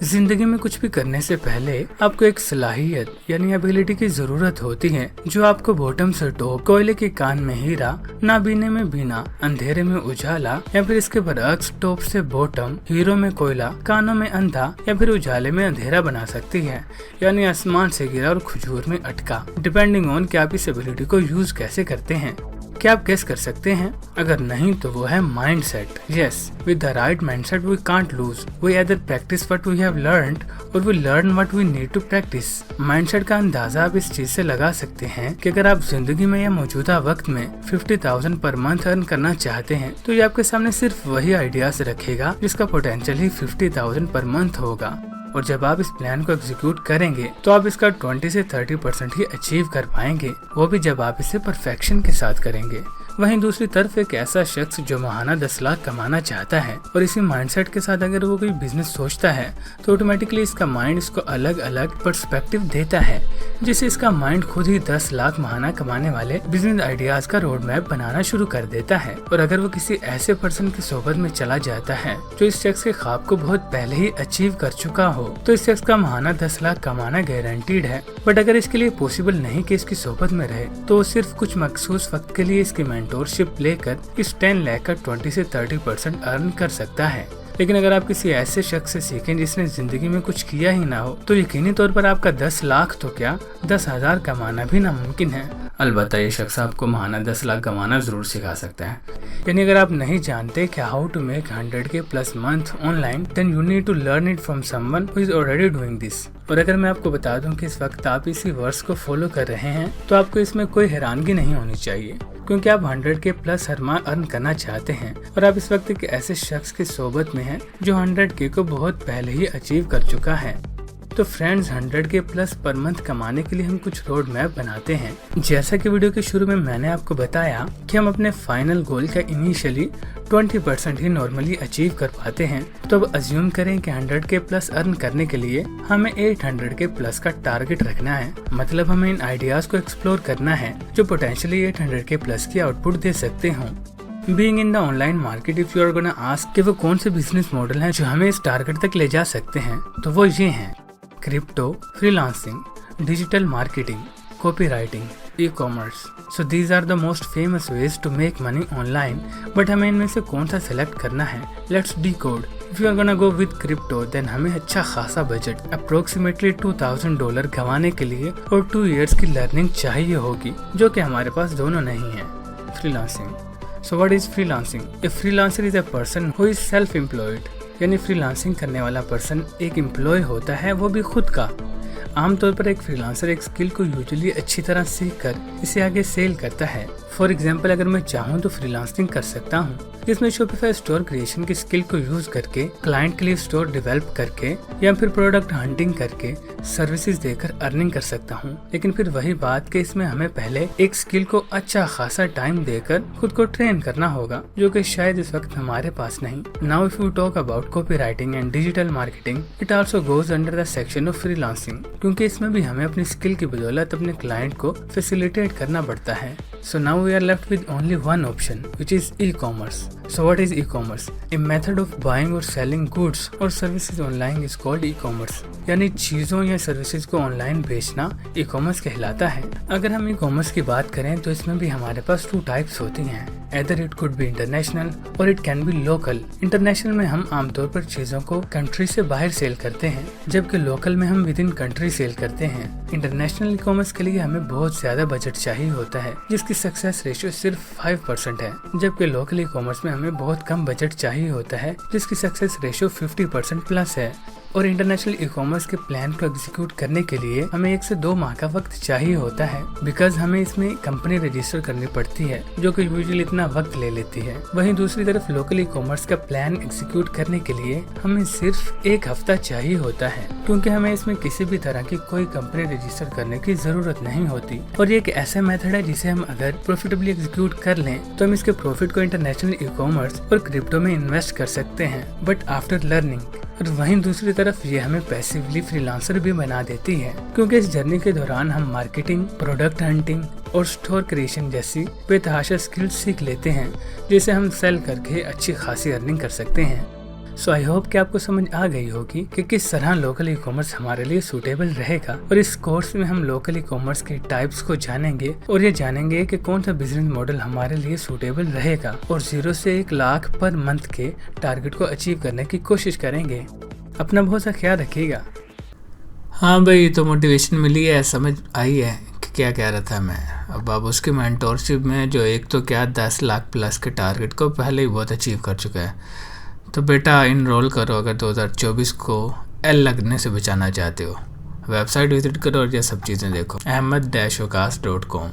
जिंदगी में कुछ भी करने से पहले आपको एक सलाहियत यानी एबिलिटी की जरूरत होती है जो आपको बॉटम से टॉप, कोयले के कान में हीरा, नाबीने में बीना, अंधेरे में उजाला या फिर इसके बरअक्स टॉप से बॉटम, हीरो में कोयला, कानों में अंधा या फिर उजाले में अंधेरा बना सकती है। यानी आसमान से गिरा और खजूर में अटका, डिपेंडिंग ऑन कि आप इस एबिलिटी को यूज कैसे करते हैं। क्या आप गेस कर सकते हैं? अगर नहीं तो वो है mind set. Yes, with the right mind set we can't lose, we either practice what we have learned or we learn what we need to practice. Mind set का अंदाजा आप इस चीज से लगा सकते हैं कि अगर आप जिंदगी में या मौजूदा वक्त में 50,000 पर मंथ अर्न करना चाहते हैं तो ये आपके सामने सिर्फ वही आइडियाज रखेगा जिसका पोटेंशियल ही 50,000 पर मंथ होगा। और जब आप इस प्लान को एग्जीक्यूट करेंगे तो आप इसका 20 से 30% ही अचीव कर पाएंगे, वो भी जब आप इसे परफेक्शन के साथ करेंगे। वहीं दूसरी तरफ एक ऐसा शख्स जो माहाना 10 लाख कमाना चाहता है और इसी माइंडसेट के साथ अगर वो कोई बिजनेस सोचता है तो ऑटोमेटिकली इसका माइंड इसको अलग अलग पर्सपेक्टिव देता है, जिससे इसका माइंड खुद ही 10 लाख माहाना कमाने वाले बिजनेस आइडियाज का रोड मैप बनाना शुरू कर देता है। और अगर वो किसी ऐसे पर्सन की सोबत में चला जाता है जो इस शख्स के ख्वाब को बहुत पहले ही अचीव कर चुका हो तो इस शख्स का माहाना 10 लाख कमाना गारंटीड है। बट अगर इसके लिए पॉसिबल नहीं कि इसकी सोबत में रहे तो वो सिर्फ कुछ मखसूस वक्त के लिए इसकी मेंटोरशिप लेकर इस 10 लाख का 20 से 30% अर्न कर सकता है। लेकिन अगर आप किसी ऐसे शख्स से सीखें जिसने जिंदगी में कुछ किया ही ना हो तो यकीनी तौर पर आपका 10 लाख तो क्या 10,000 कमाना भी नामुमकिन है। अलबत्ता ये शख्स आपको माहाना 10 लाख कमाना जरूर सिखा सकता है। यानी अगर आप नहीं जानते कि how to make 100K plus month online then you need to learn it from someone who is already doing this. और अगर मैं आपको बता दूं कि इस वक्त आप इसी वर्स को फॉलो कर रहे हैं तो आपको इसमें कोई हैरानगी नहीं होनी चाहिए, क्योंकि आप 100K प्लस हर माह अर्न करना चाहते हैं और आप इस वक्त एक ऐसे शख्स की सोबत में हैं जो 100K को बहुत पहले ही अचीव कर चुका है। तो friends, 100K plus per month कमाने के लिए हम कुछ रोड मैप बनाते हैं। जैसा कि वीडियो के शुरू में मैंने आपको बताया कि हम अपने फाइनल गोल का इनिशियली 20% ही नॉर्मली अचीव कर पाते हैं, तो अब अज्यूम करें कि 100K प्लस अर्न करने के लिए हमें 800K प्लस का टारगेट रखना है। मतलब हमें इन आइडियाज को एक्सप्लोर करना है जो पोटेंशियली 800K प्लस की आउटपुट दे सकते हों। Being in the online market, if you are gonna ask कि वो कौन से बिजनेस मॉडल हैं जो हमें इस टारगेट तक ले जा सकते हैं, तो वो ये हैं: crypto, freelancing, digital marketing, copywriting, e-commerce. So these are the most famous ways to make money online. But हमें इनमें से कौन सा सिलेक्ट करना है? Let's decode. If you are gonna go with crypto then हमें अच्छा खासा बजट अप्रोक्सीमेटली $2,000 कमाने के लिए और 2 years की लर्निंग चाहिए होगी, जो कि हमारे पास दोनों नहीं है। Freelancing. So what is freelancing? A freelancer is a person who is self-employed। यानी फ्रीलांसिंग करने वाला पर्सन एक एम्प्लॉय होता है, वो भी खुद का। आमतौर पर एक फ्रीलांसर एक स्किल को यूजुअली अच्छी तरह सीख कर इसे आगे सेल करता है। फॉर एग्जाम्पल, अगर मैं चाहूँ तो फ्रीलांसिंग कर सकता हूँ जिसमें शॉपिफाई स्टोर क्रिएशन की स्किल को यूज करके क्लाइंट के लिए स्टोर डेवलप करके या फिर प्रोडक्ट हंटिंग करके सर्विसेज देकर अर्निंग कर सकता हूँ। लेकिन फिर वही बात कि इसमें हमें पहले एक स्किल को अच्छा खासा टाइम देकर खुद को ट्रेन करना होगा, जो कि शायद इस वक्त हमारे पास नहीं। Now if you talk about copy writing and digital marketing, it also goes under the section of freelancing, क्योंकि इसमें भी हमें अपनी स्किल की बदौलत अपने क्लाइंट को फैसिलिटेट करना पड़ता है। So now we are left with only one option, which is e-commerce. So what is e-commerce? A method of buying or selling goods or services online is called e-commerce. यानी चीजों या services को online बेचना e-commerce कहलाता है। अगर हम e-commerce की बात करें तो इसमें भी हमारे पास 2 टाइप्स होती हैं। Either it could be international or it can be local। International में हम आमतौर पर चीजों को कंट्री से बाहर सेल करते हैं, जबकि लोकल में हम विद इन कंट्री सेल करते हैं। इंटरनेशनल ई-कॉमर्स के लिए हमें बहुत ज्यादा बजट चाहिए होता है, जिसकी सक्सेस रेशियो सिर्फ 5% है, जबकि लोकल ई-कॉमर्स में हमें बहुत कम बजट चाहिए होता है, जिसकी सक्सेस रेशियो 50% प्लस है। और इंटरनेशनल ई-कॉमर्स के प्लान को एग्जीक्यूट करने के लिए हमें 1 से 2 माह का वक्त चाहिए होता है, बिकॉज हमें इसमें कंपनी रजिस्टर करनी पड़ती है, जो कि यूजुअली इतना वक्त ले लेती है। वहीं दूसरी तरफ लोकल ई-कॉमर्स का प्लान एग्जीक्यूट करने के लिए हमें सिर्फ 1 हफ्ता चाहिए होता है, क्योंकि हमें इसमें किसी भी तरह की कोई कंपनी रजिस्टर करने की जरूरत नहीं होती। और ये एक ऐसा मेथड है जिसे हम अगर प्रॉफिटेबली एग्जीक्यूट कर लें तो हम इसके प्रॉफिट को इंटरनेशनल ई-कॉमर्स और क्रिप्टो में इन्वेस्ट कर सकते हैं, बट आफ्टर लर्निंग। और वहीं दूसरी तरफ ये हमें पैसिवली फ्रीलांसर भी बना देती है, क्योंकि इस जर्नी के दौरान हम मार्केटिंग, प्रोडक्ट हंटिंग और स्टोर क्रिएशन जैसी बेतहाशा स्किल्स सीख लेते हैं, जिसे हम सेल करके अच्छी खासी अर्निंग कर सकते हैं। सो आई होप कि आपको समझ आ गई होगी कि किस तरह लोकल ई कॉमर्स हमारे लिए सूटेबल रहेगा। और इस कोर्स में हम लोकल ई कॉमर्स के टाइप्स को जानेंगे और ये जानेंगे कि कौन सा बिजनेस मॉडल हमारे लिए सूटेबल रहेगा और 0 से 1 लाख पर मंथ के टारगेट को अचीव करने की कोशिश करेंगे। अपना बहुत सा ख्याल रखिएगा। हाँ भाई, तो मोटिवेशन मिली है, समझ आई है कि क्या कह रहा था मैं। अब उसकी मेंटोरशिप में जो एक तो क्या 10 लाख प्लस के टारगेट को पहले ही बहुत अचीव कर चुका है। तो बेटा इनरोल करो अगर 2024 को एल लगने से बचाना चाहते हो। वेबसाइट विजिट करो और ये सब चीज़ें देखो ahmed-okas.com।